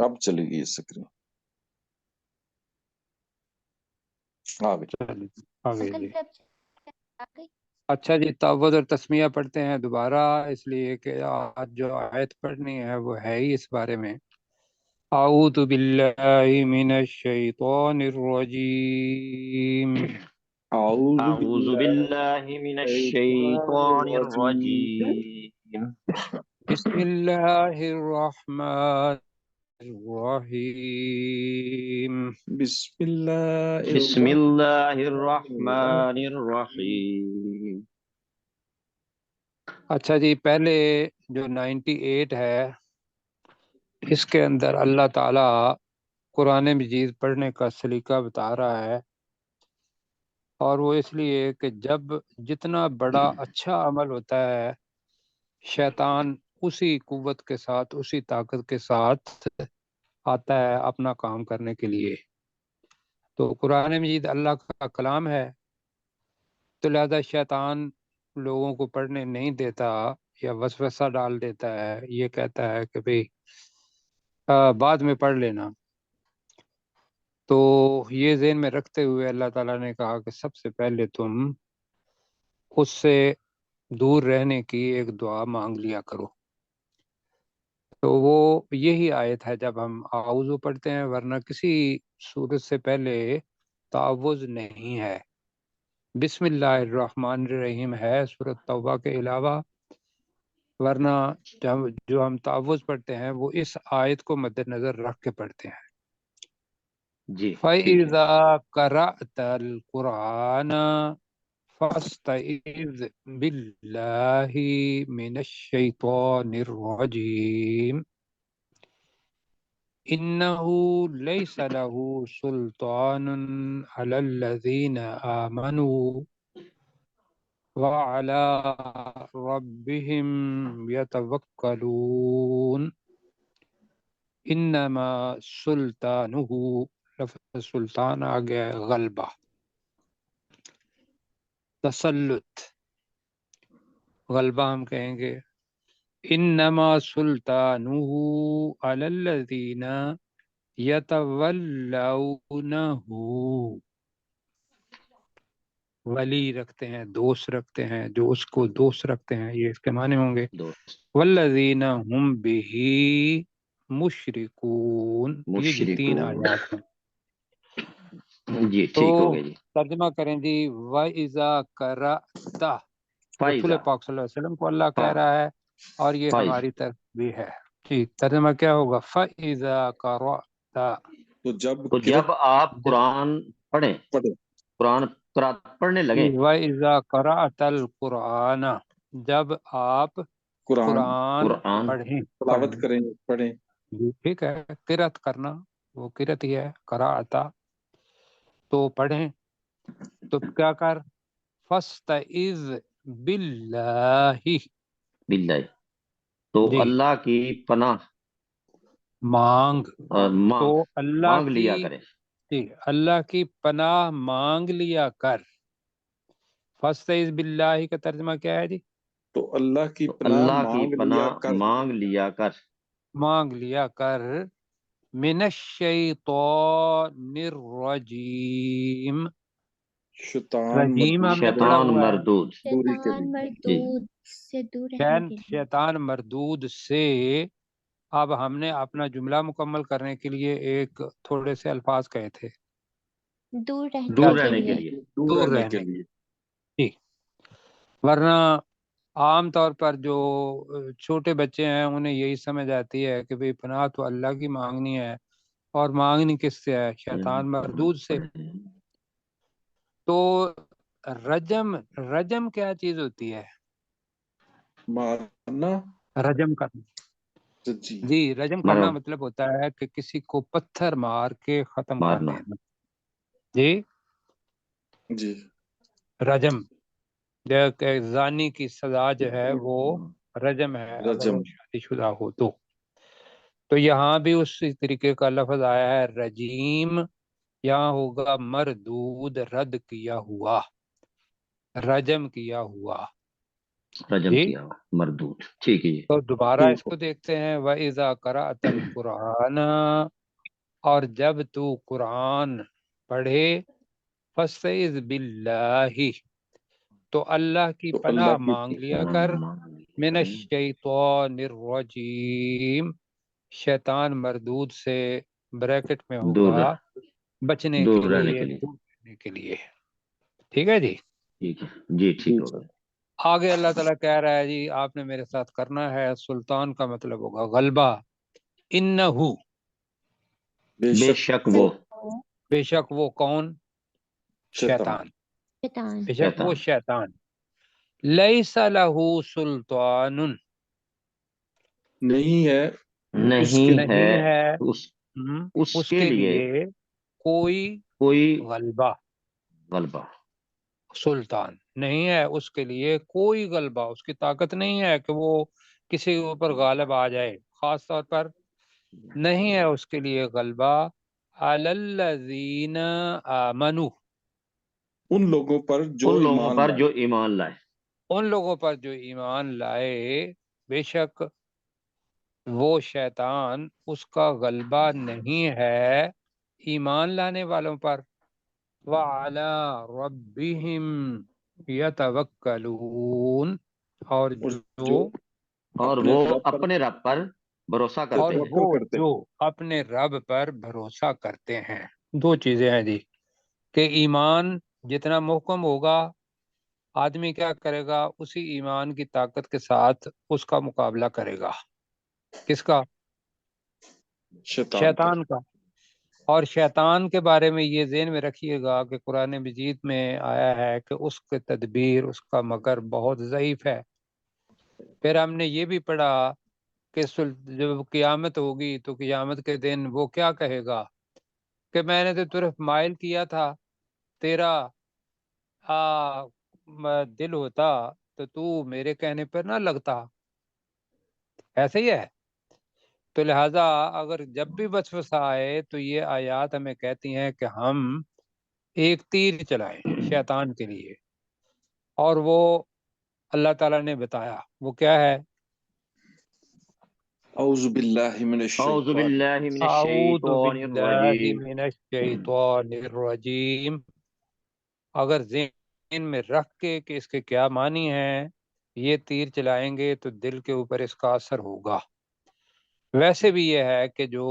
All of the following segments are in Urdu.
اب چلے گی اسکرین آ گئی۔ چلیے آگے انکل جی۔ جب آ گئی اچھا جی، تعوذ اور تسمیہ پڑھتے ہیں دوبارہ، اس لیے کہ آج جو آیت پڑھنی ہے وہ ہے ہی اس بارے میں۔ اعوذ باللہ من الشیطان الرجیم۔ اعوذ اعوذ باللہ من الشیطان الرجیم۔ الرجیم بسم اللہ الرحمن الرحیم۔ بسم اللہ بسم اللہ الرحمن الرحمن الرحیم۔ اچھا جی، پہلے جو 98 ہے اس کے اندر اللہ تعالی قرآن مجید پڑھنے کا سلیقہ بتا رہا ہے، اور وہ اس لیے کہ جب جتنا بڑا اچھا عمل ہوتا ہے شیطان اسی قوت کے ساتھ، اسی طاقت کے ساتھ آتا ہے اپنا کام کرنے کے لیے۔ تو قرآن مجید اللہ کا کلام ہے، تو لہذا شیطان لوگوں کو پڑھنے نہیں دیتا یا وسوسہ ڈال دیتا ہے، یہ کہتا ہے کہ بھئی بعد میں پڑھ لینا۔ تو یہ ذہن میں رکھتے ہوئے اللہ تعالیٰ نے کہا کہ سب سے پہلے تم اس سے دور رہنے کی ایک دعا مانگ لیا کرو۔ تو وہ یہی آیت ہے جب ہم اعوذ پڑھتے ہیں، ورنہ کسی سورت سے پہلے تعوذ نہیں ہے۔ بسم اللہ الرحمن الرحیم ہے سورۃ توبہ کے علاوہ، ورنہ جو ہم تعوذ پڑھتے ہیں وہ اس آیت کو مد نظر رکھ کے پڑھتے ہیں۔ جی ٹھیک ہے۔ فَإِذَا قَرَأْتَ الْقُرْآنَ فَاسْتَعِذْ بِاللَّهِ مِنَ الشَّيْطَانِ الرَّجِيمِ إِنَّهُ لَيْسَ لَهُ سُلْطَانٌ عَلَى الَّذِينَ آمَنُوا وَعَلَى رَبِّهِمْ يَتَوَكَّلُونَ إِنَّمَا سُلْطَانُهُ، لفظ سلطان آ گیا ہے غلبہ، تسلط، غلبہ ہم کہیں گے۔ انما سلطانہ علی الذین یتولونہ، ولی رکھتے ہیں، دوست رکھتے ہیں، جو اس کو دوست رکھتے ہیں، یہ اس کے معنی ہوں گے۔ دوست والذین ہم بہ مشرکون، یہ جی 3 مشرکون، آیات ہیں۔ جی تو ٹھیک ہو گیا جی۔ ترجمہ کریں جی، وَإِذَا قَرَأْتَ، رسول فائزہ پاک صلی اللہ علیہ وسلم کو اللہ کہہ رہا ہے، اور یہ فائز ہماری طرف بھی ہے۔ ٹھیک، ترجمہ کیا ہوگا؟ فَإِذَا قَرَأْتَ، تو جب تو جب آپ قرآن پڑھیں، پڑھے قرآن پڑھنے لگیں، وَإِذَا قَرَأْتَ الْقُرْآنَ، جب آپ قرآن قرآن قرآن پڑھیں، تلاوت کریں پڑھیں جی ٹھیک ہے، قرأت کرنا وہ قرأت ہی ہے، قرأت، تو پڑھیں، تو کیا کر؟ فَاسْتَعِذْ بِاللَّهِ، باللہ، تو جی اللہ کی پناہ مانگ، اور تو اللہ مانگ کی، لیا کریں۔ جی اللہ کی پناہ مانگ لیا کر۔ فَاسْتَعِذْ بِاللَّهِ کا ترجمہ کیا ہے جی؟ تو اللہ کی تو پناہ اللہ کی مانگ لیا پناہ کر، مانگ لیا کر، مانگ لیا کر، من الشیطان الرجیم، شیطان رجیم ہم نے پڑھا شیطان ہوا ہے، مردود، دوری کے شیطان لیے۔ جی مردود سے دور رہنے کے لیے شیطان مردود سے۔ اب ہم نے اپنا جملہ مکمل کرنے کے لیے ایک تھوڑے سے الفاظ کہے تھے، دور رہنے دور کے رہنے کے لیے لیے۔ دور دور رہنے کے رہنے، لیے۔ جی، ورنہ عام طور پر جو چھوٹے بچے ہیں انہیں یہی سمجھ آتی ہے کہ بھئی پناہ تو اللہ کی مانگنی ہے، اور مانگنی کس سے ہے؟ شیطان مردود سے۔ تو رجم کیا چیز ہوتی ہے؟ مارنا، رجم کرنا، جی جی رجم مرو کرنا مطلب ہوتا ہے کہ کسی کو پتھر مار کے ختم کر مارنا، دینا، جی جی رجم، جو کہ زانی کی سزا جو ہے وہ رجم ہے اگر رجم۔ وہ شادی شدہ ہو تو یہاں بھی اسی طریقے کا لفظ آیا ہے رجیم، یہاں ہوگا مردود، رد کیا ہوا، رجم کیا ہوا۔ رجم جی کیا ہوا مردود، ٹھیک ہے جی۔ تو دوبارہ ٹھیک اس کو دیکھتے ہیں وَإِذَا قَرَأْتَ الْقُرْآنَ، اور جب تو قرآن پڑھے فَاسْتَعِذْ بِاللَّهِ، تو اللہ کی تو پناہ اللہ کی مانگ لیا کر من الشیطان الرجیم، شیطان مردود سے بریکٹ میں دور ہوگا بچنے کے دور رہنے لیے، کے لیے، دور رہنے کے لیے۔ ٹھیک ہے جی۔ ٹھیک ہے جی، ٹھیک جی ہو سر، گیا۔ آگے اللہ تعالیٰ کہہ رہا ہے جی آپ نے میرے ساتھ کرنا ہے، سلطان کا مطلب ہوگا غلبہ، انہو، بے بے شک شک وہ وہ بے شک وہ کون؟ شیطان، شیطان، شیطان بے شک وہ شیطان شیطان، لیس لہ سلطان، نہیں ہے اس کے نہیں ہے نہیں ہے اس اس اس کے کے لیے لیے کوئی کوئی غلبہ، غلبہ، سلطان نہیں ہے اس کے لیے کوئی غلبہ، اس کی طاقت نہیں ہے کہ وہ کسی کے اوپر غالب آ جائے، خاص طور پر نہیں ہے اس کے لیے غلبہ علی الذین آمنوا، ان لوگوں پر جو ان لوگوں ایمان پر لائے، جو ایمان لائے، ان لوگوں پر جو ایمان لائے، بے شک وہ شیطان اس کا غلبہ نہیں ہے ایمان لانے والوں پر، وَعَلَىٰ رَبِّهِمْ يَتَوَكَّلُونَ، اور اور جو جو اور اپنے وہ رب پر اپنے رب پر بھروسہ اور کرتے ہیں۔ وہ توکل کرتے جو اپنے رب پر بھروسہ کرتے ہیں۔ دو چیزیں ہیں جی، کہ ایمان جتنا محکم ہوگا آدمی کیا کرے گا، اسی ایمان کی طاقت کے ساتھ اس کا مقابلہ کرے گا، کس کا؟ شیطان کا۔ شیطان کا۔ اور شیطان کے بارے میں یہ ذہن میں رکھیے گا کہ قرآن مجید میں آیا ہے کہ اس کے تدبیر، اس کا مکر بہت ضعیف ہے۔ پھر ہم نے یہ بھی پڑھا کہ جب قیامت ہوگی تو قیامت کے دن وہ کیا کہے گا کہ میں نے تو طرف مائل کیا تھا، تیرا دل ہوتا تو میرے کہنے پر نہ لگتا، ایسے ہی ہے۔ تو لہٰذا اگر جب بھی وسوسہ آئے تو یہ آیات ہمیں کہتی ہیں کہ ہم ایک تیر چلائیں شیطان کے لیے، اور وہ اللہ تعالیٰ نے بتایا وہ کیا ہے، اعوذ باللہ من اعوذ الشیطان، باللہ من اعوذ الشیطان باللہ الرجیم۔ من الشیطان الرجیم، اگر ذہن میں رکھ کے کہ اس کے کیا معنی ہیں، یہ تیر چلائیں گے تو دل کے اوپر اس کا اثر ہوگا۔ ویسے بھی یہ ہے کہ جو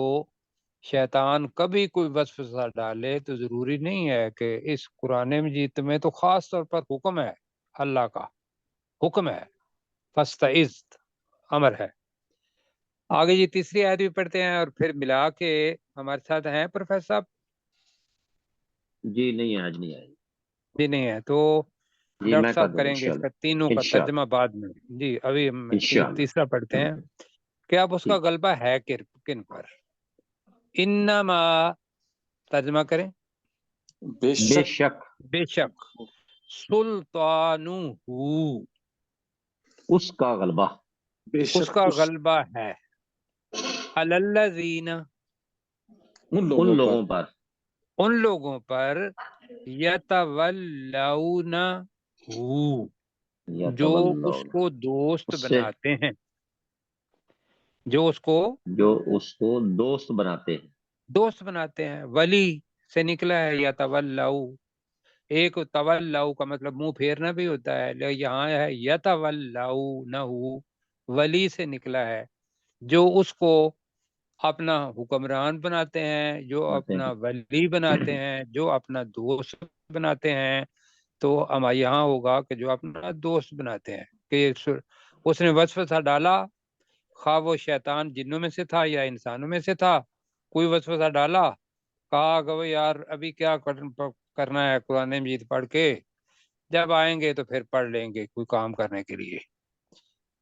شیطان کبھی کوئی وسوسہ ڈالے تو ضروری نہیں ہے کہ اس قرآن مجید میں تو خاص طور پر حکم ہے، اللہ کا حکم ہے، فاستعذ امر ہے۔ آگے یہ تیسری آیت بھی پڑھتے ہیں اور پھر ملا کے ہمارے ساتھ ہیں پروفیسر صاحب؟ جی نہیں، آج نہیں آئی جی نہیں ہے تو جی، ڈاکٹر میں کر صاحب دوں گا کریں گے اس کا انشاءاللہ، تینوں کا ترجمہ انشاءاللہ، بعد میں۔ جی ابھی ہم انشاءاللہ، تیسرا پڑھتے ہیں کہ اب اس کا ٹھیک۔ غلبہ ہے کن پر۔ انما، ترجمہ کریں، بے بے شک شک بے شک، سلطانہ، اس کا غلبہ، بے اس شک کا اس غلبہ ہے علی الذین، ان ان لوگوں پر لوگوں پر ان لوگوں پر یتولونہ، جو اس یتولون، کو دوست اس سے بناتے ہیں، جو اس کو جو اس کو دوست بناتے ہیں۔ دوست بناتے ہیں، ولی سے نکلا ہے یتولو، ایک تولو کا مطلب منہ پھیرنا بھی ہوتا ہے، لیکن یہاں ہے یتولونہ، ولی سے نکلا ہے، جو اس کو اپنا حکمران بناتے ہیں، جو بناتے اپنا ہیں۔ ولی بناتے ہیں، جو اپنا دوست بناتے ہیں۔ تو ہمارے یہاں ہوگا کہ جو اپنا دوست بناتے ہیں، کہ اس نے وسوسہ ڈالا، خواہ وہ شیطان جنوں میں سے تھا یا انسانوں میں سے تھا، کوئی وسوسہ ڈالا، کہا کہ وہ یار ابھی کیا کرنا ہے قرآن مجید پڑھ کے، جب آئیں گے تو پھر پڑھ لیں گے کوئی کام کرنے کے لیے۔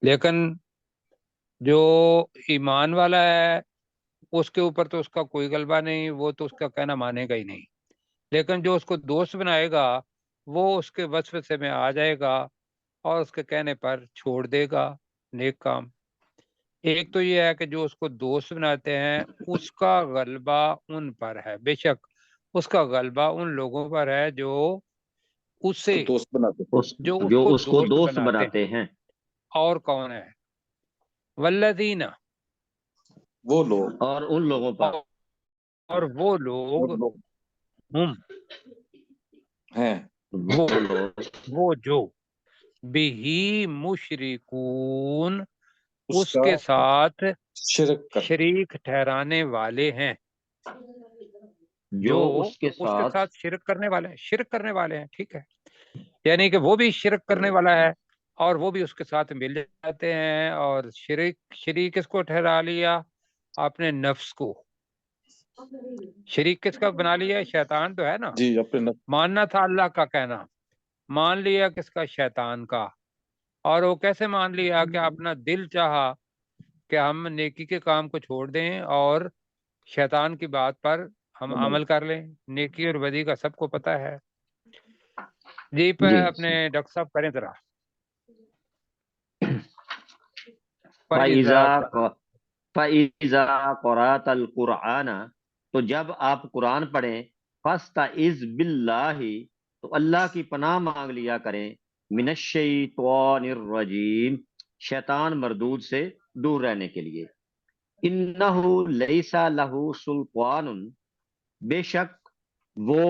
لیکن جو ایمان والا ہے اس کے اوپر تو اس کا کوئی غلبہ نہیں، وہ تو اس کا کہنا مانے گا ہی نہیں، لیکن جو اس کو دوست بنائے گا وہ اس کے وسوسے میں آ جائے گا اور اس کے کہنے پر چھوڑ دے گا نیک کام۔ ایک تو یہ ہے کہ جو اس کو دوست بناتے ہیں اس کا غلبہ ان پر ہے، بے شک اس کا غلبہ ان لوگوں پر ہے جو کو اسے، دوست بناتے اس جو اس جو کو اس کو دوست دوست بناتے ہیں، بناتے ہیں۔ اور کون ہے؟ والذین، وہ لوگ، اور ان لوگوں پر اور وہ لوگ، ہم، ہیں وہ وہ لوگ وہ جو بھی مشرکون اس اس کا کے ساتھ شرک کر شریک ٹھہرانے والے ہیں، جو جو اس کے اس کے ساتھ ساتھ شرک کرنے والے ہیں، شرک کرنے والے ہیں، ٹھیک ہے، یعنی کہ وہ بھی شرک کرنے والا ہے اور وہ بھی اس کے ساتھ مل جاتے ہیں، اور شریک کس کو ٹھہرا لیا؟ اپنے نفس کو۔ شریک کس کا بنا لیا؟ شیطان تو ہے نا، جی اپنے نفس ماننا تھا اللہ کا کہنا، مان لیا کس کا؟ شیطان کا۔ اور وہ کیسے مان لیا؟ کہ اپنا دل چاہا کہ ہم نیکی کے کام کو چھوڑ دیں اور شیطان کی بات پر ہم عمل کر لیں، نیکی اور بدی کا سب کو پتہ ہے۔ جی پہ جی اپنے ڈاکٹر صاحب کریں ذرا۔ فَإِذَا قَرَأْتَ الْقُرْآنَ، تو جب آپ قرآن پڑھیں، فَاسْتَعِذْ بِاللَّهِ، تو اللہ کی پناہ مانگ لیا کریں، مِنَ الشَّيْطَانِ الرَّجِيمِ، شیطان مردود سے دور رہنے کے لیے۔ إِنَّهُ لَيْسَ لَهُ سُلْطَانٌ، بے شک وہ،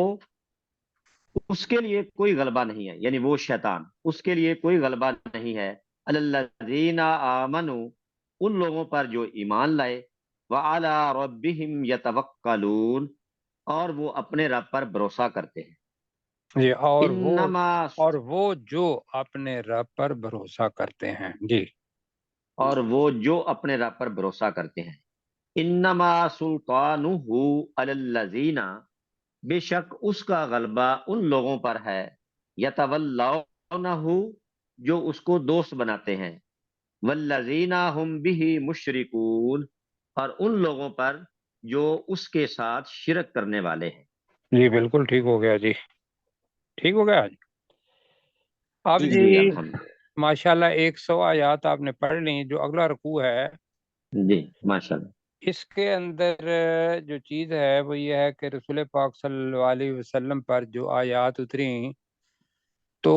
اس کے لیے کوئی غلبہ نہیں ہے، یعنی وہ شیطان، اس کے لیے کوئی غلبہ نہیں ہے، علی الذین آمنوا، ان لوگوں پر جو ایمان لائے، وعلی ربہم یتوکلون، اور وہ اپنے رب پر بھروسہ کرتے ہیں۔ جی، انما، اور وہ جو اپنے رب پر بھروسہ کرتے ہیں۔ جی، اور وہ جو اپنے رب پر بھروسہ کرتے ہیں، انما سلطانہ علی الذین، بے شک اس کا غلبہ ان لوگوں پر ہے، یتولونہ، جو اس کو دوست بناتے ہیں، والذین ہم بہ مشرکون، اور ان لوگوں پر جو اس کے ساتھ شرک کرنے والے ہیں۔ جی بالکل ٹھیک ہو گیا، جی ٹھیک ہو گیا۔ اب جی جی الحمد، ماشاءاللہ 100 آیات آپ نے پڑھ لی۔ جو اگلا رکوع ہے جی ماشاءاللہ، اس کے اندر جو چیز ہے وہ یہ ہے کہ رسول پاک صلی اللہ علیہ وسلم پر جو آیات اتری تو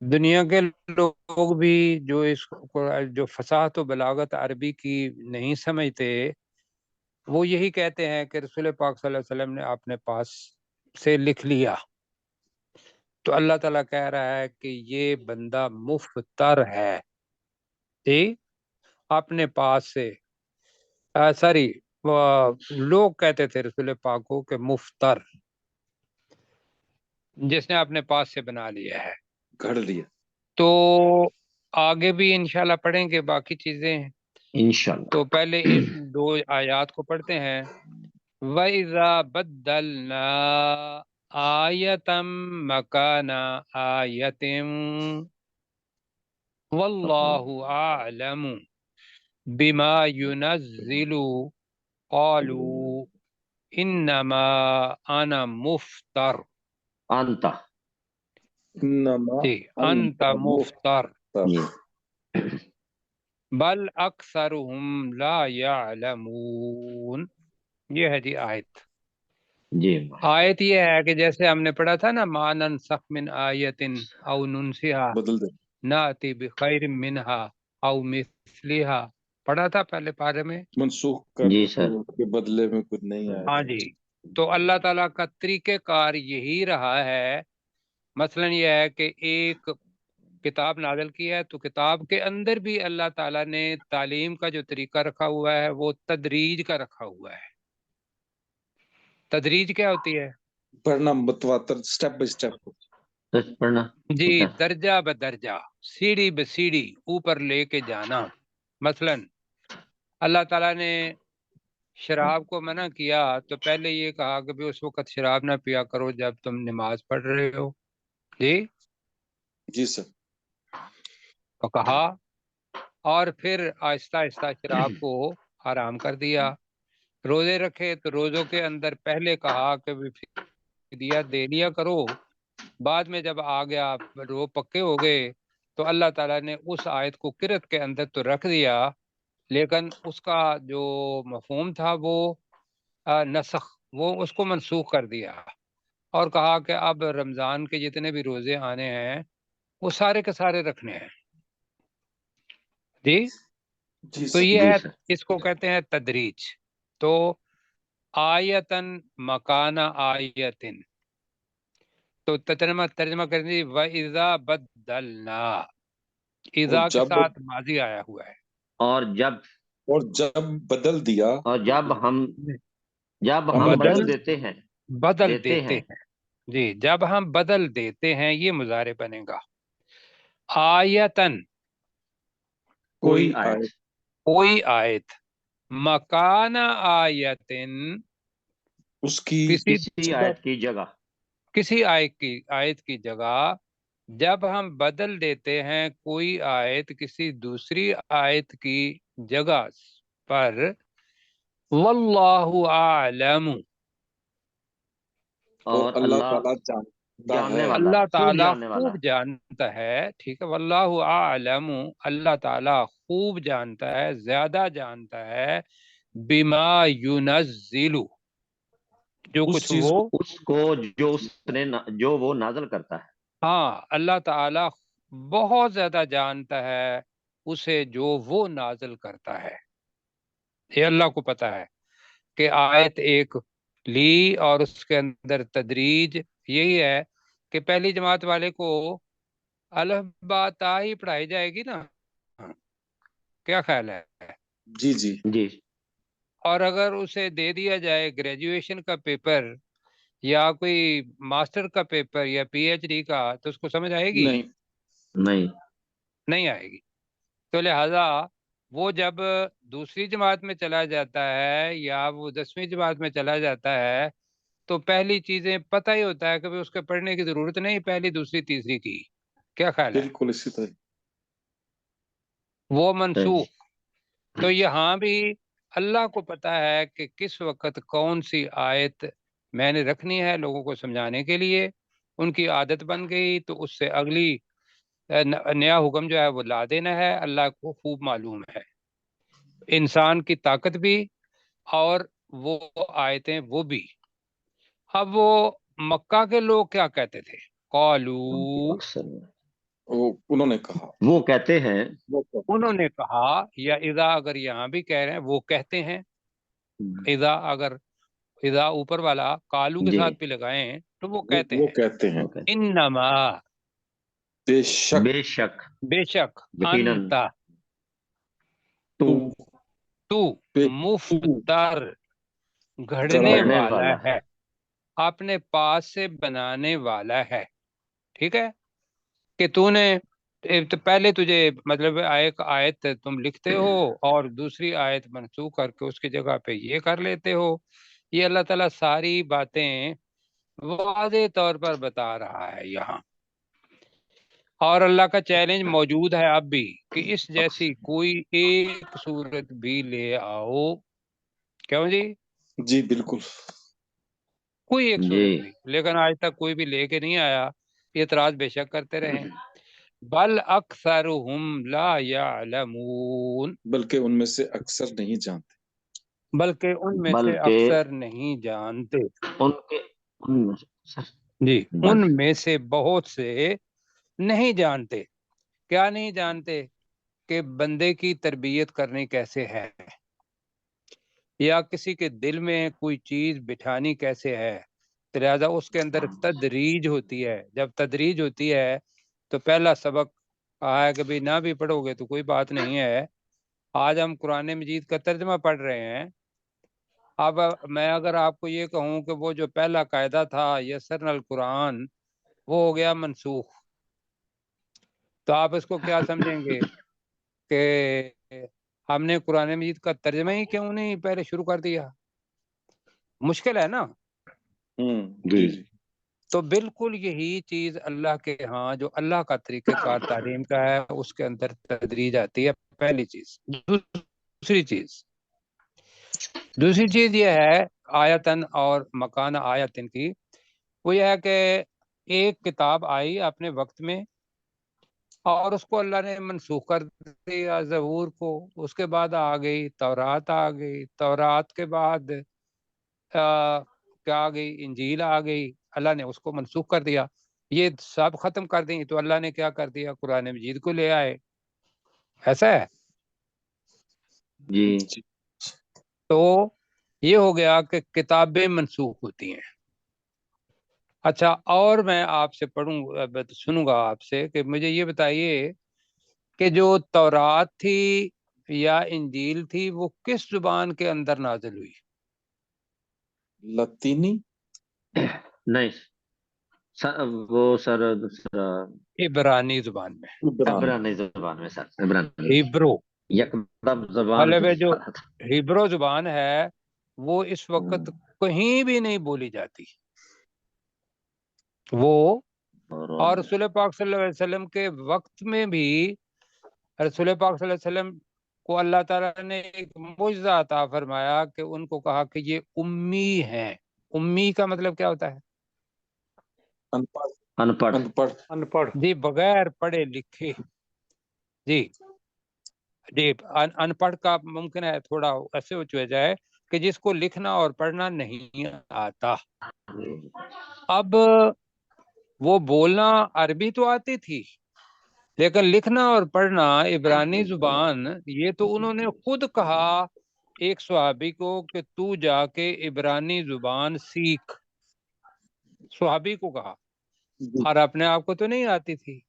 دنیا کے لوگ بھی جو فصاحت و بلاغت عربی کی نہیں سمجھتے، وہ یہی کہتے ہیں کہ رسول پاک صلی اللہ علیہ وسلم نے اپنے پاس سے لکھ لیا۔ تو اللہ تعالیٰ کہہ رہا ہے کہ یہ بندہ مفتر ہے، جی اپنے پاس سے، ساری لوگ کہتے تھے رسول پاک کو کہ مفتر، جس نے اپنے پاس سے بنا لیا ہے۔ گھڑ لیا۔ تو آگے بھی انشاءاللہ پڑھیں گے باقی چیزیں، انشاءاللہ۔ تو پہلے اس 2 آیات کو پڑھتے ہیں۔ وَإِذَا بَدَّلْنَا آیَةً مَكَانَ آیَةٍ وَاللَّهُ أَعْلَمُ بِمَا يُنَزِّلُ قَالُوا إِنَّمَا أَنَا مُفْتَرٌ، انت، انما جی انت مفتر جی بل اکثرهم لا يعلمون۔ یہ ہے جی آیت۔ جی آیت یہ ہے کہ جیسے ہم نے پڑھا تھا نا، ما ننسخ من آیت او ننسها بدل دے۔ ناتی بخیر منها او مثلها، پڑھا تھا پہلے پارے میں۔ منسوخ کر جی دو سر، کے بدلے میں کچھ نہیں آئے ہاں گا۔ جی، تو اللہ تعالیٰ کا طریقہ کار یہی رہا ہے۔ مثلا یہ ہے کہ ایک کتاب نازل کی ہے تو کتاب کے اندر بھی اللہ تعالیٰ نے تعلیم کا جو طریقہ رکھا ہوا ہے وہ تدریج کا رکھا ہوا ہے۔ تدریج کیا ہوتی ہے؟ پڑھنا متواتر، سٹیپ بائی سٹیپ۔ سچ پڑھنا، جی درجہ بدرجہ، سیڑھی بسیڑھی اوپر لے کے جانا۔ مثلا اللہ تعالیٰ نے شراب کو منع کیا تو پہلے یہ کہا کہ بھی اس وقت شراب نہ پیا کرو جب تم نماز پڑھ رہے ہو، جی جی سر۔ تو کہا، اور پھر آہستہ آہستہ شراب کو حرام کر دیا۔ روزے رکھے تو روزوں کے اندر پہلے کہا کہ فدیہ دے لیا کرو، بعد میں جب آ گیا رو پکے ہو گئے تو اللہ تعالیٰ نے اس آیت کو قرأت کے اندر تو رکھ دیا، لیکن اس کا جو مفہوم تھا وہ نسخ، وہ اس کو منسوخ کر دیا اور کہا کہ اب رمضان کے جتنے بھی روزے آنے ہیں وہ سارے کے سارے رکھنے ہیں۔ جی جی تو سر یہ جی ہے، سر اس کو کہتے ہیں تدریج. تو آیتن مکان آیتن، تو ترجمہ کر دیجیے وَإِذَا بَدَّلْنَا، اور اذا کے جب ساتھ ماضی آیا ہوا ہے. اور جب بدل دیا جب ہم ہم بدل دیتے ہیں بدل دیتے ہیں. جی جب ہم بدل دیتے ہیں، یہ مضارع بنے گا. آیتن کوئی کوئی آیت، کوئی آیت، مکان آیتن اس کی کسی کسی آیت کی جگہ. کسی آیت کی جگہ جب ہم بدل دیتے ہیں کوئی آیت کسی دوسری آیت کی جگہ پر، واللہ اعلم، اور اللہ اللہ تعالیٰ جانتا جاننے ہے. والا، اللہ خوب تعالیٰ جاننے والا. خوب جانتا ہے. ٹھیک ہے، واللہ اعلم، اللہ تعالیٰ خوب جانتا ہے، زیادہ جانتا ہے، بما ينزل، جو اس کچھ چیز وہ، اس کو جو وہ نازل کرتا ہے. ہاں اللہ تعالیٰ بہت زیادہ جانتا ہے اسے جو وہ نازل کرتا ہے. یہ اللہ کو پتا ہے کہ آیت ایک لی اور اس کے اندر تدریج یہی ہے کہ پہلی جماعت والے کو الف با تا ہی پڑھائی جائے گی نا، کیا خیال ہے؟ جی جی جی اور اگر اسے دے دیا جائے گریجویشن کا پیپر یا کوئی ماسٹر کا پیپر یا پی ایچ ڈی کا، تو اس کو سمجھ آئے گی؟ نہیں. نہیں. نہیں آئے گی. تو لہذا وہ جب دوسری جماعت میں چلا جاتا ہے یا وہ 10ویں جماعت میں چلا جاتا ہے تو پہلی چیزیں پتہ ہی ہوتا ہے کہ اس کے پڑھنے کی ضرورت نہیں، پہلی دوسری تیسری کی. کیا خیال ہے؟ بالکل اسی طرح. وہ صحیح. منسوخ. تو یہاں بھی اللہ کو پتا ہے کہ کس وقت کون سی آیت میں نے رکھنی ہے لوگوں کو سمجھانے کے لیے. ان کی عادت بن گئی تو اس سے اگلی نیا حکم جو ہے وہ لا دینا ہے. اللہ کو خوب معلوم ہے، انسان کی طاقت بھی اور وہ آیتیں وہ بھی. اب وہ مکہ کے لوگ کیا کہتے تھے؟ قالو، انہوں نے کہا وہ کہتے ہیں. انہوں نے کہا، یا اذا اگر یہاں بھی کہہ رہے ہیں وہ کہتے ہیں. اذا اگر اذا اوپر والا کالو کے جی ساتھ بھی لگائیں تو وہ کہتے وہ ہیں کہتے ہیں انما، بے شک بے شک، بے شک، یقیناً انتا، تو تو بے مفتر، گھڑنے چڑھانے گھڑنے والا والا ہے، اپنے پاس سے بنانے والا ہے. ٹھیک ہے کہ تو نے تو پہلے تجھے مطلب ایک آیت تم لکھتے ہو اور دوسری آیت منسوخ کر کے اس کی جگہ پہ یہ کر لیتے ہو. یہ اللہ تعالیٰ ساری باتیں واضح طور پر بتا رہا ہے یہاں. اور اللہ کا چیلنج موجود ہے اب بھی کہ اس جیسی کوئی ایک صورت بھی لے آؤ. کیوں جی؟ جی بالکل. کوئی ایک جی. صورت بھی، لیکن آج تک کوئی بھی لے کے نہیں آیا. اعتراض بے شک کرتے رہیں. بل اکثرهم لا يعلمون، بلکہ ان میں سے اکثر نہیں جانتے. بلکہ ان میں سے بلکہ اکثر نہیں جانتے. ان میں سے جی بس. ان میں سے بہت سے نہیں جانتے. کیا نہیں جانتے؟ کہ بندے کی تربیت کرنی کیسے ہے، یا کسی کے دل میں کوئی چیز بٹھانی کیسے ہے. لہٰذا اس کے اندر تدریج ہوتی ہے. جب تدریج ہوتی ہے تو پہلا سبق ہے کہ بھی نہ بھی پڑھو گے تو کوئی بات نہیں ہے. آج ہم قرآن مجید کا ترجمہ پڑھ رہے ہیں. اب میں اگر آپ کو یہ کہوں کہ وہ جو پہلا قاعدہ تھا یسرنا القرآن، وہ ہو گیا منسوخ، تو آپ اس کو کیا سمجھیں گے کہ ہم نے قرآن مجید کا ترجمہ ہی کیوں نہیں پہلے شروع کر دیا؟ مشکل ہے نا. جی جی. تو بالکل یہی چیز اللہ کے ہاں جو اللہ کا طریقہ کار تعلیم کا ہے اس کے اندر تدریج آتی ہے. پہلی چیز. دوسری چیز یہ ہے آیتن اور مکان آیتن کی، وہ یہ ہے کہ ایک کتاب آئی اپنے وقت میں اور اس کو اللہ نے منسوخ کر دیا زبور کو. اس کے بعد آ گئی تورات، آ گئی تورات کے بعد کیا آ گئی؟ انجیل آ گئی. اللہ نے اس کو منسوخ کر دیا. یہ سب ختم کر دیں تو اللہ نے کیا کر دیا؟ قرآن مجید کو لے آئے. ایسا ہے. جی تو یہ ہو گیا کہ کتابیں منسوخ ہوتی ہیں۔ اچھا، اور میں آپ سے سنوں گا آپ سے کہ مجھے یہ بتائیے کہ جو تورات تھی یا انجیل تھی وہ کس زبان کے اندر نازل ہوئی؟ لطینی نہیں وہ سر عبرانی زبان میں، عبرانی زبان میں سر، عبرانی ہیبرو۔ یکدم زبان مطلب کی جو ہیبرو زبان ہے وہ اس وقت کہیں بھی نہیں بولی جاتی وہ، اور رسول پاک صلی اللہ علیہ وسلم کے وقت میں بھی رسول پاک صلی اللہ علیہ وسلم کو اللہ تعالیٰ نے ایک معجزہ عطا فرمایا کہ ان کو کہا کہ یہ امی ہیں۔ امی کا مطلب کیا ہوتا ہے؟ ان پڑھ ان پڑھ ان پڑھ ان پڑھ، جی، بغیر پڑھے لکھے۔ جی جی، ان پڑھ کا ممکن ہے تھوڑا ایسے ہو جائے کہ جس کو لکھنا اور پڑھنا نہیں آتا۔ اب وہ بولنا عربی تو آتی تھی لیکن لکھنا اور پڑھنا عبرانی زبان، یہ تو انہوں نے خود کہا ایک صحابی کو کہ تو جا کے عبرانی زبان سیکھ، صحابی کو کہا، اور اپنے آپ کو تو نہیں آتی تھی۔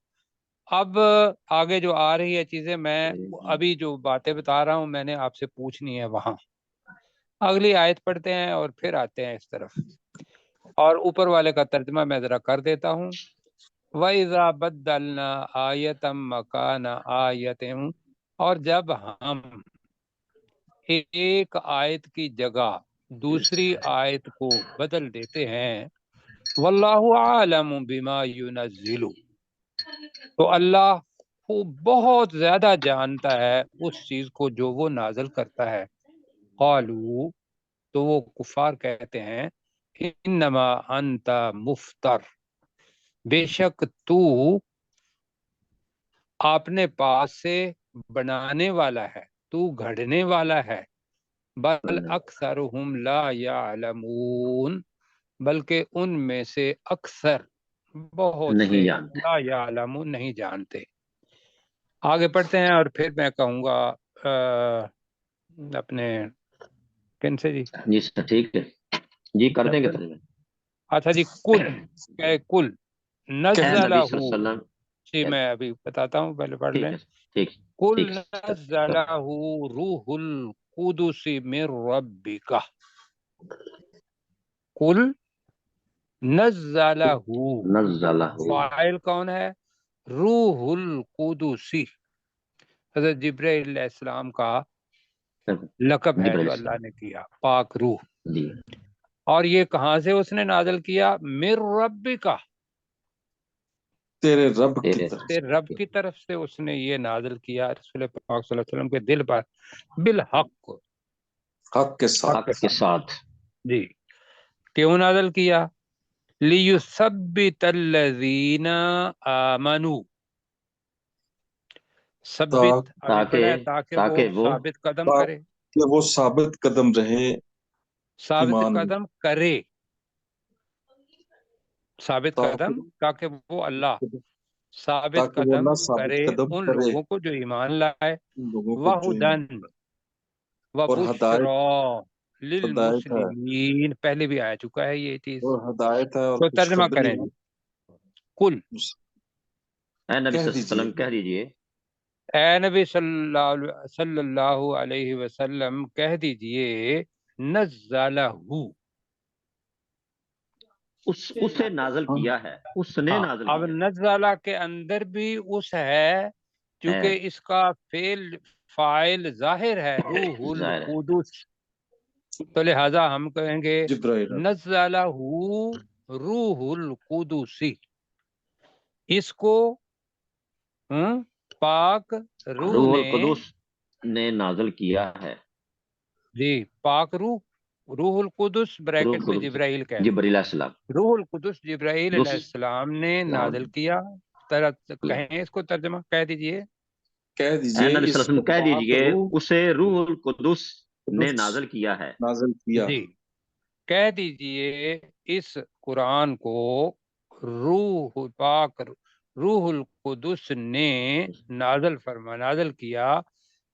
اب آگے جو آ رہی ہے چیزیں، میں ابھی جو باتیں بتا رہا ہوں میں نے آپ سے پوچھنی ہے وہاں۔ اگلی آیت پڑھتے ہیں اور پھر آتے ہیں اس طرف، اور اوپر والے کا ترجمہ میں ذرا کر دیتا ہوں۔ وَإِذَا بَدَّلْنَا آیَةً مَّكَانَ آیَةٍ، اور جب ہم ایک آیت کی جگہ دوسری آیت کو بدل دیتے ہیں، واللہ عالم بما ينزل، تو اللہ کو بہت زیادہ جانتا ہے اس چیز کو جو وہ نازل کرتا ہے۔ قالوا، تو وہ کفار کہتے ہیں، انما انت مفتر، بے شک تو اپنے پاس سے بنانے والا ہے، تو گھڑنے والا ہے۔ بل اکثرهم لا یعلمون، بلکہ ان میں سے اکثر بہت نہیں سے جانتے۔ لا یعلمون نہیں جانتے۔ آگے پڑھتے ہیں اور پھر میں کہوں گا اپنے کن سے جی، جی سر ٹھیک ہے، جی کر دیں گے ترجمہ۔ اچھا جی، کل کل اے نزلہ، نبی صلی اللہ علیہ وسلم، جی میں ابھی بتاتا ہوں، پہلے پڑھ ٹھیک لیں۔ ہے ٹھیک کل ٹھیک نزلہ روح القدس من ربک، کل نزلہ، نزلہ فاعل کون ہے؟ روح القدسی، حضرت جبرائیل علیہ السلام کا لقب ہے جبرائیل جو اللہ نے کیا، پاک روح۔ جی اور یہ کہاں سے اس نے نازل کیا؟ من ربک، تیرے رب کی تیرے طرف تیرے رب کی طرف سے اس نے یہ نازل کیا رسول پاک صلی اللہ علیہ وسلم کے دل پر، بالحق، حق کے ساتھ حق کے ساتھ۔ جی۔ کیوں نازل کیا؟ لیثبت الذین آمنوا، ثبت ابھی پڑھا ہے، تاکہ وہ ثابت قدم کرے، کہ وہ ثابت قدم رہے ثابت ایمان میں، قدم کرے، ثابت تاکہ قدم، تاکہ وہ اللہ ثابت تاکہ وہ قدم نہ ثابت کرے قدم ان کرے لوگوں کو جو ایمان لائے۔ ان لوگوں کو جو وہدن ایمان اور ہدایت وبشرا ہدایت ہے، للمسلمین، پہلے بھی آ چکا ہے یہ چیز، اور ہدایت ہے اور تو ترجمہ خوشخبری کریں ہے۔ جی۔ کل، اے نبی کہہ صلی اللہ علیہ دیجئے، وسلم کہہ دیجئے، اے نبی صلی اللہ علیہ وسلم کہہ دیجئے، نزلہ، اسے نازل ہاں، کیا ہے، اس نے ہاں، نازل اب کیا نزلہ کے اندر بھی اس ہے، ہے، چونکہ اس کا فاعل ظاہر ہے روح ظاہر ہے۔ القدس، تو لہذا ہم کہیں گے جبرائیل نزلہ روح القدس، اس کو پاک روح روح نے، القدس نے نازل کیا ہے، جی، پاک روح، روح القدس روح بریکٹ میں القدس جبرائیل کہہ دیں، جبرائیل علیہ السلام، روح القدس جبرائیل علیہ السلام نے نازل کیا، کہیں اس کو ترجمہ کہہ دیجئے۔ کہہ اے دیجئے نبی صلی اس اللہ علیہ وسلم کو کہہ پاک دیجئے روح اسے روح القدس نے قدس نازل کیا ہے۔ نازل کیا، جی، کہہ دیجئے اس قرآن کو روح پاک، روح القدس نے نازل کیا،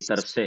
طرف سے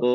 کو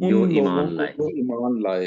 جو ان لوگوں ایمان کو لائے جو ایمان لائے،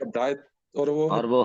ہدایت اور وہ اور وہ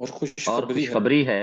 اور خوشخبری ہے خوشخبری ہے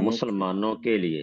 کی۔ مسلمانوں کے لیے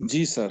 جی سر،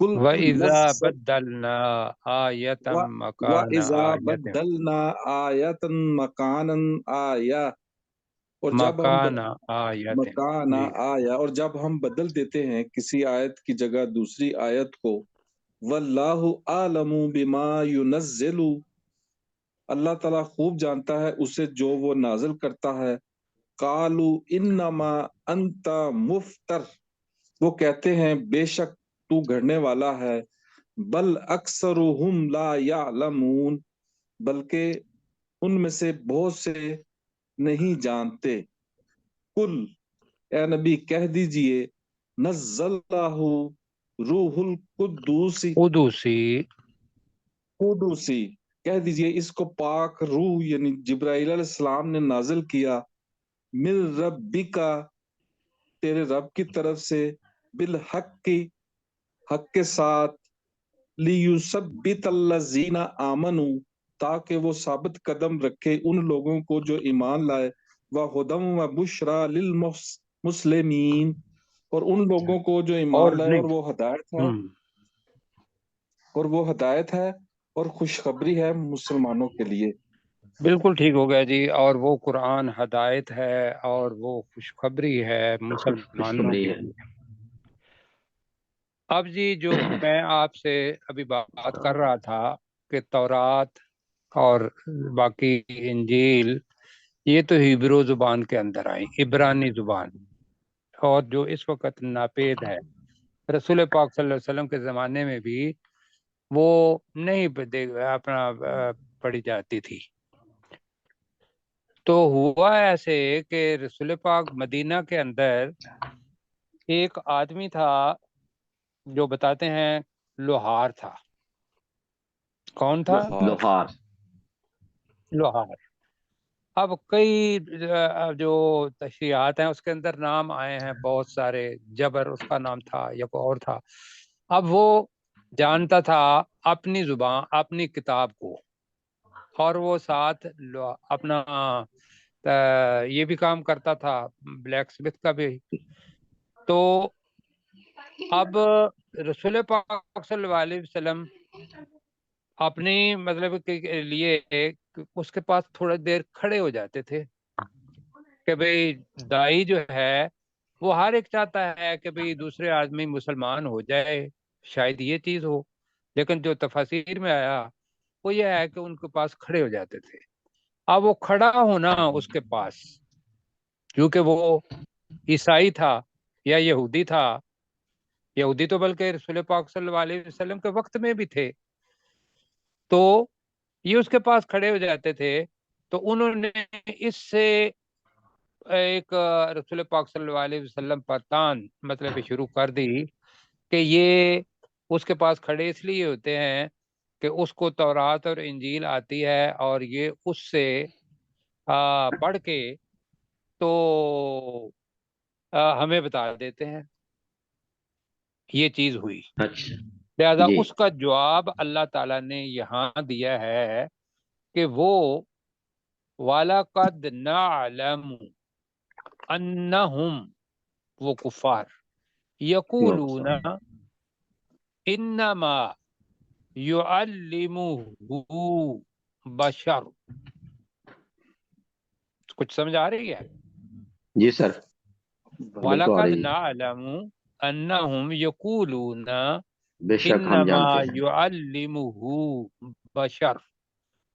کل وَإِذَا نزل بَدَّلْنَا آيَةً مَكَانَ وَإِذَا آيَةٍ، بدلنا آیتا مکانا آیا، اور جب ہم مکان آیت، مکان جی، آیا، اور جب ہم بدل دیتے ہیں کسی آیت کی جگہ دوسری آیت کو، واللہ عالم بما ينزل، اللہ تعالیٰ خوب جانتا ہے اسے جو وہ نازل کرتا ہے، قالو انما انت مفتر، وہ کہتے ہیں بے شک تو گھڑنے والا ہے، بل اکثرهم لا یعلمون، بلکہ ان میں سے بہت سے نہیں جانتے، کل، اے نبی کہہ دیجئے، نزلہ روح القدوسی، قدوسی، قدوسی، کہہ دیجئے اس کو پاک روح یعنی جبرائیل علیہ السلام نے نازل کیا، من ربکا، تیرے رب کی طرف سے، بالحق کی، حق کے ساتھ، لیثبت الذین آمنوا، تاکہ وہ ثابت قدم رکھے ان لوگوں کو جو ایمان لائے، وہدی وبشریٰ للمسلمین، اور ان لوگوں کو جو ایمان اور لائے، نہیں، اور وہ ہدایت ہے، اور وہ ہدایت ہے اور خوشخبری ہے مسلمانوں کے لیے۔ بالکل ٹھیک ہو گیا جی، اور وہ قرآن ہدایت ہے اور وہ خوشخبری ہے مسلمانوں خوشخبری کے ہے لیے۔ اب جی جو میں آپ سے ابھی بات کر رہا تھا کہ تورات اور باقی انجیل یہ تو ہیبرو زبان کے اندر آئی، عبرانی زبان، اور جو اس وقت ناپید ہے، رسول پاک صلی اللہ علیہ وسلم کے زمانے میں بھی وہ نہیں اپنا پڑھی جاتی تھی۔ تو ہوا ایسے کہ رسول پاک مدینہ کے اندر ایک آدمی تھا جو بتاتے ہیں لوہار تھا۔ کون تھا؟ لوہار لوہار۔ اب کئی جو تشریحات ہیں اس کے اندر نام آئے ہیں بہت سارے، جبر اس کا نام تھا یا کوئی اور تھا۔ اب وہ جانتا تھا اپنی زبان، اپنی کتاب کو، اور وہ ساتھ اپنا یہ بھی کام کرتا تھا، بلیک سمتھ کا بھی۔ تو اب رسول پاک صلی اللہ علیہ وسلم اپنی مطلب کے لیے اس کے پاس تھوڑا دیر کھڑے ہو جاتے تھے کہ بھئی دائی جو ہے وہ ہر ایک چاہتا ہے کہ بھئی دوسرے آدمی مسلمان ہو جائے، شاید یہ چیز ہو، لیکن جو تفاسیر میں آیا وہ یہ ہے کہ ان کے پاس کھڑے ہو جاتے تھے۔ اب وہ کھڑا ہونا اس کے پاس، کیونکہ وہ عیسائی تھا یا یہودی تھا، یہودی تو بلکہ رسول پاک صلی اللہ علیہ وسلم کے وقت میں بھی تھے، تو یہ اس کے پاس کھڑے ہو جاتے تھے۔ تو انہوں نے اس سے ایک رسول پاک صلی اللہ علیہ وسلم پر تان مطلب شروع کر دی کہ یہ اس کے پاس کھڑے اس لیے ہوتے ہیں کہ اس کو تورات اور انجیل آتی ہے، اور یہ اس سے پڑھ کے تو ہمیں بتا دیتے ہیں یہ چیز ہوئی. اچھا لہذا جی اس کا جواب اللہ تعالیٰ نے یہاں دیا ہے کہ وہ وَلَقَدْ نَعْلَمُ أَنَّهُمْ، وہ کفار، یقولون انما يعلمه بشر. کچھ سمجھ آ رہی ہے؟ جی سر بالکل آ وَلَقَدْ رہی ہے. نَعْلَمُ أَنَّهُمْ يَقُولُونَ بے شک ہم انما جانتے ہیں. يعلمه بشر.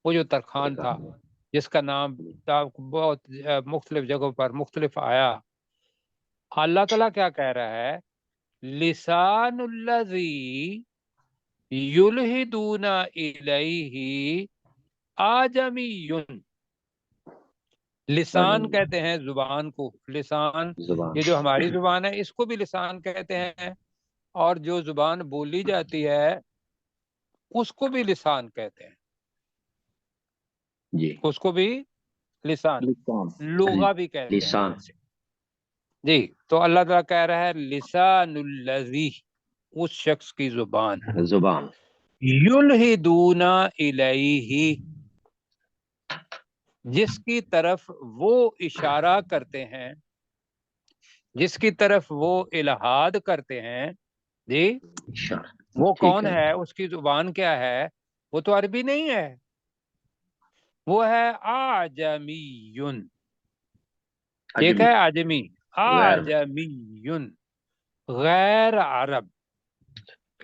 وہ جو ترخان تھا جس کا نام بہت مختلف جگہوں پر مختلف آیا، اللہ تعالیٰ کیا کہہ رہا ہے؟ لسان الذی یلحدون الیہ آجمی. لسان کہتے ہیں زبان کو، لسان زبان یہ جو ہماری زبان ہے اس کو بھی لسان کہتے ہیں، اور جو زبان بولی جاتی ہے اس کو بھی لسان کہتے ہیں، جی اس کو بھی لسان، لسان لغہ بھی کہتے ہیں لسان ویسے. جی تو اللہ تعالیٰ کہہ رہا ہے لسان الذی، اس شخص کی زبان، زبان یلحدون الیہ، جس کی طرف وہ اشارہ کرتے ہیں، جس کی طرف وہ الہاد کرتے ہیں. جی اشارہ وہ ٹھیک کون ہے؟ اس کی زبان کیا ہے؟ وہ تو عربی نہیں ہے، وہ ہے آجمی. ایک ہے آجمی، غیر آجمی غیر عرب،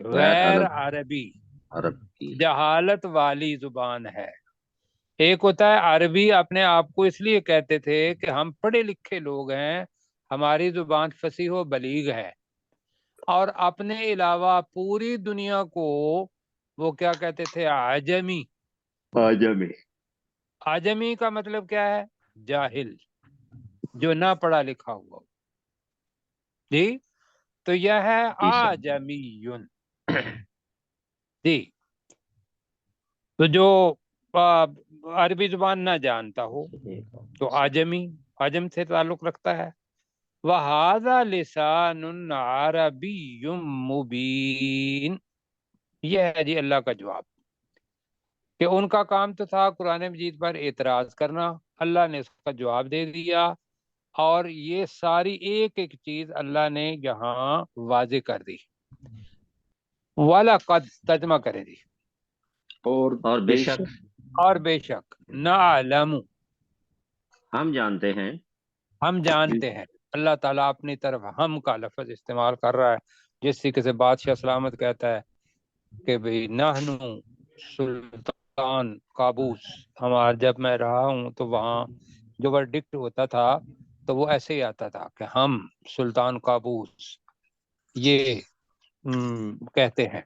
غیر عربی، عرب کی جہالت والی زبان ہے. ایک ہوتا ہے عربی، اپنے آپ کو اس لیے کہتے تھے کہ ہم پڑھے لکھے لوگ ہیں، ہماری زبان فصیح و بلیغ ہے، اور اپنے علاوہ پوری دنیا کو وہ کیا کہتے تھے؟ عجمی. آجمی. عجمی کا مطلب کیا ہے؟ جاہل، جو نہ پڑھا لکھا ہوا. جی تو یہ ہے آجمی. جی تو جو عربی زبان نہ جانتا ہو تو آجمی، عجم سے تعلق رکھتا ہے. وَهَذَا لِسَانٌ عَرَبِيٌّ مُبِينٌ. یہ ہے جی اللہ کا جواب کہ ان کا کام تو تھا قرآن مجید پر اعتراض کرنا، اللہ نے اس کا جواب دے دیا، اور یہ ساری ایک ایک چیز اللہ نے یہاں واضح کر دی. وَلَقَدْ ترجمہ کریں جی. اور بے شک اور بے شک نعلم، ہم جانتے ہیں. ہم جانتے ہیں. اللہ تعالیٰ اپنی طرف ہم کا لفظ استعمال کر رہا ہے، جس طریقے سے بادشاہ سلامت کہتا ہے کہ بھئی نحنو سلطان قابوس. ہمارا جب میں رہا ہوں تو وہاں جو ورڈکٹ ہوتا تھا تو وہ ایسے ہی آتا تھا کہ ہم سلطان قابوس یہ کہتے ہیں.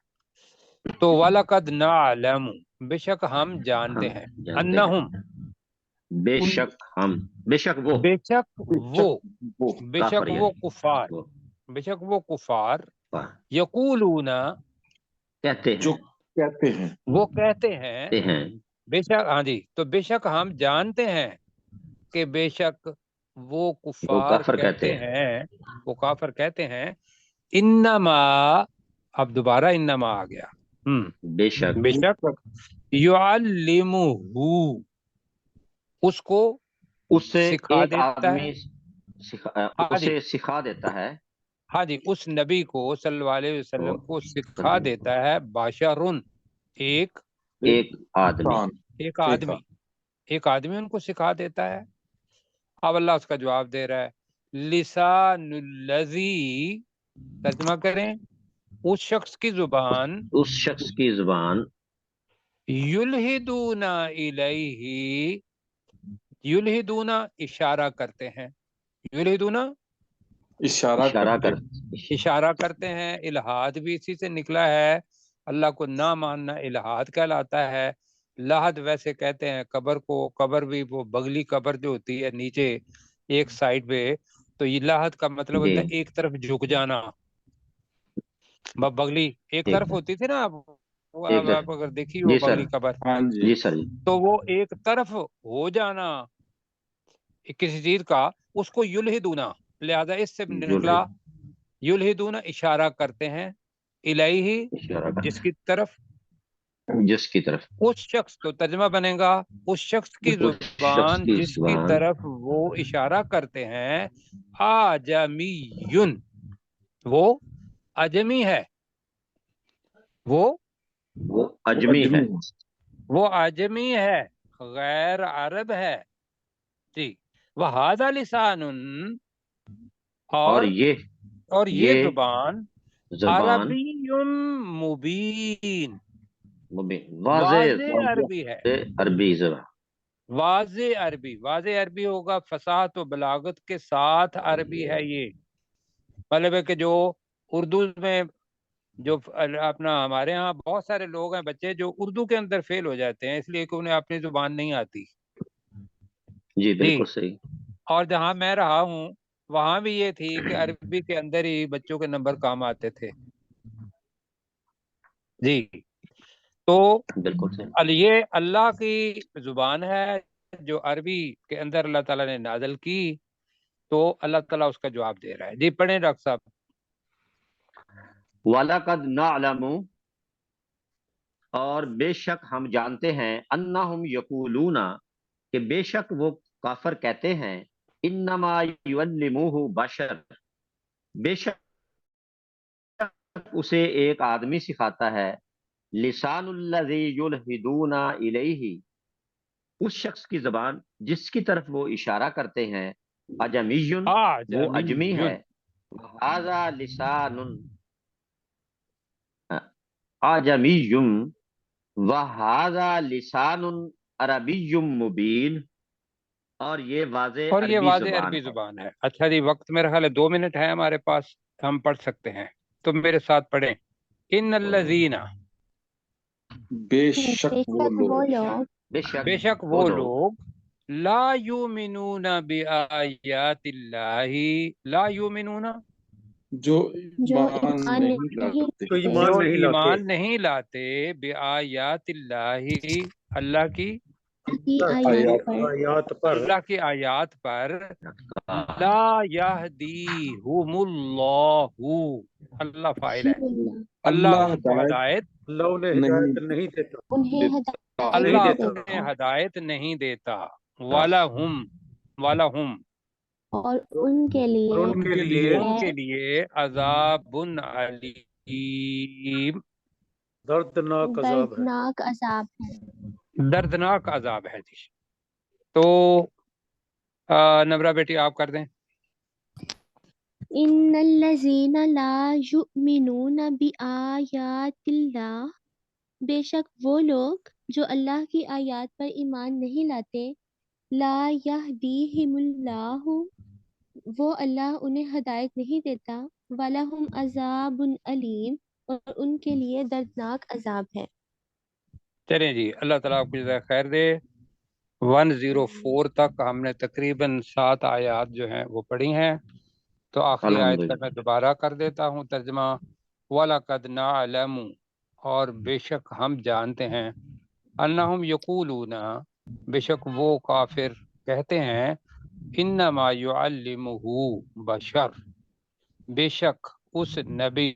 تو وَلَقَدْ نَعْلَمُ، بے شک ہم جانتے ہیں، جانتے ہیں. انہم، بے شک ہم، بے شک وہ بے شک وہ، بے شک کافر وہ یعنی کفار، وہ بے شک وہ کفار یقولون، کہتے جو ہیں کہتے ہیں وہ کہتے ہیں، کہتے ہیں. بے شک ہاں جی تو بے شک ہم جانتے ہیں کہ بے شک وہ وہ کفار کافر کہتے کہتے ہیں، وہ کافر کہتے ہیں انما، اب دوبارہ انما آ گیا. بے شک بے شک یعلمہ، اس کو اس سے سکھا ایک دیتا ہے. آدمی ہاں جی اسے سکھا دیتا ہے. ہاں جی اس نبی کو صلی اللہ علیہ وسلم کو سکھا دیتا ہے باشرن، ایک ایک آدمی. انسان ایک آدمی، ایک آدمی ان کو سکھا دیتا ہے. اب اللہ اس کا جواب دے رہا ہے لسان الذی، ترجمہ کریں اس شخص کی زبان، اس شخص کی زبان یلحدون الیہ، یلحدون اشارہ کرتے ہیں، یلحدون اشارہ کرتے اشارہ کرتے ہیں. الہاد بھی اسی سے نکلا ہے، اللہ کو نہ ماننا الہاد کہلاتا ہے. لحد ویسے کہتے ہیں قبر کو، قبر بھی وہ بغلی قبر جو ہوتی ہے نیچے ایک سائڈ پہ، تو یہ لحد کا مطلب ہوتا ہے ایک طرف جھک جانا. بغلی ایک طرف ہوتی تھی نا، آپ اگر دیکھی ہو جی سر. بغلی قبر، ہاں جی جی سر. تو وہ ایک طرف ہو جانا، کسی چیز کا، اس کو یلہدونا، لہذا اس سے نکلا یلہدونا، اشارہ کرتے ہیں، الیہ، اشارہ کرتے جس کی طرف، ہیں جس کی طرف، اس شخص، تو ترجمہ بنے گا اس شخص کی اس شخص زبان کی جس کی زبان، طرف وہ اشارہ کرتے ہیں، آجمیٌ، وہ اجمی ہے، وہ وہ اجمی ہے، وہ اجمی ہے، غیر عرب ہے، جی، وہذا لسان، اور یہ یہ زبان، زبان عربی مبین، واضح واضح عربی ہے، عربی زبان، واضح عربی، واضح عربی ہوگا، فصاحت و بلاغت کے ساتھ عربی ہے یہ، مطلب ہے کہ جو اردو میں جو اپنا ہمارے ہاں بہت سارے لوگ ہیں بچے جو اردو کے اندر فیل ہو جاتے ہیں اس لیے کہ انہیں اپنی زبان نہیں آتی، جی بالکل صحیح، اور جہاں میں رہا ہوں وہاں بھی یہ تھی کہ عربی کے اندر ہی بچوں کے نمبر کام آتے تھے، جی، تو بالکل صحیح، یہ اللہ کی زبان ہے جو عربی کے اندر اللہ تعالیٰ نے نازل کی، تو اللہ تعالیٰ اس کا جواب دے رہا ہے، جی پڑھیں ڈاکٹر صاحب۔ وَلَقَدْ نَعْلَمُ، اور بے شک ہم جانتے ہیں، انہم یقولون، کہ بے شک وہ کافر کہتے ہیں، انما یعلمہ بشر، بے شک اسے ایک آدمی سکھاتا ہے، لسان الذی یلحدون الیہ، اس شخص کی زبان جس کی طرف وہ اشارہ کرتے ہیں، اجمی، وہ اجمی ہے، ھذا لسان اجمی وَهَذَا لِسَانٌ عَرَبِيٌّ مُبِينٌ، اور یہ واضح عربی زبان ہے۔ اچھا جی، وقت میرا خیال ہے 2 منٹ ہے ہمارے پاس، ہم پڑھ سکتے ہیں، تو میرے ساتھ پڑھیں، ان الذین، بے شک وہ لوگ، بے شک وہ لوگ، لا یؤمنون بآیات اللہ، لا یؤمنون، جو جو ایمان ایمان نہیں لاتے، جو ایمان نہیں لاتے، بآیات اللہ، اللہ کی آیات پر، اللہ کی آیات پر، لا یہدیہم اللہ، اللہ فاعل ہے، اللہ اللہ ان کو ہدایت، نہیں انہیں ہدایت اللہ نہیں انہیں دیتا، ہدایت نہیں دیتا، وَلَهُمْ، اور ان کے لیے ان کے لیے عذاب علیم، دردناک عذاب ہے۔ دردناک عذاب ہے، جی، تو نبرہ بیٹی آپ کر دیں۔ ان الذین لا یؤمنون بآیات اللہ، بے شک وہ لوگ جو اللہ کی آیات پر ایمان نہیں لاتے، لا یہدیہم اللہ، وہ اللہ انہیں ہدایت نہیں دیتا، وَلَهُمْ عَذَابٌ علیم، اور ان کے لیے دردناک عذاب ہے۔ چلیں جی، اللہ تعالیٰ آپ کو جزائے خیر دے۔ 104 تک ہم نے تقریباً 7 آیات جو ہیں وہ پڑھی ہیں، تو آخری آیت کا میں دوبارہ کر دیتا ہوں ترجمہ۔ وَلَقَدْ نَعْلَمُ، اور بے شک ہم جانتے ہیں، انہم یقولون، بے شک وہ کافر کہتے ہیں، انما یعلمہ بشر، بے شک اس نبی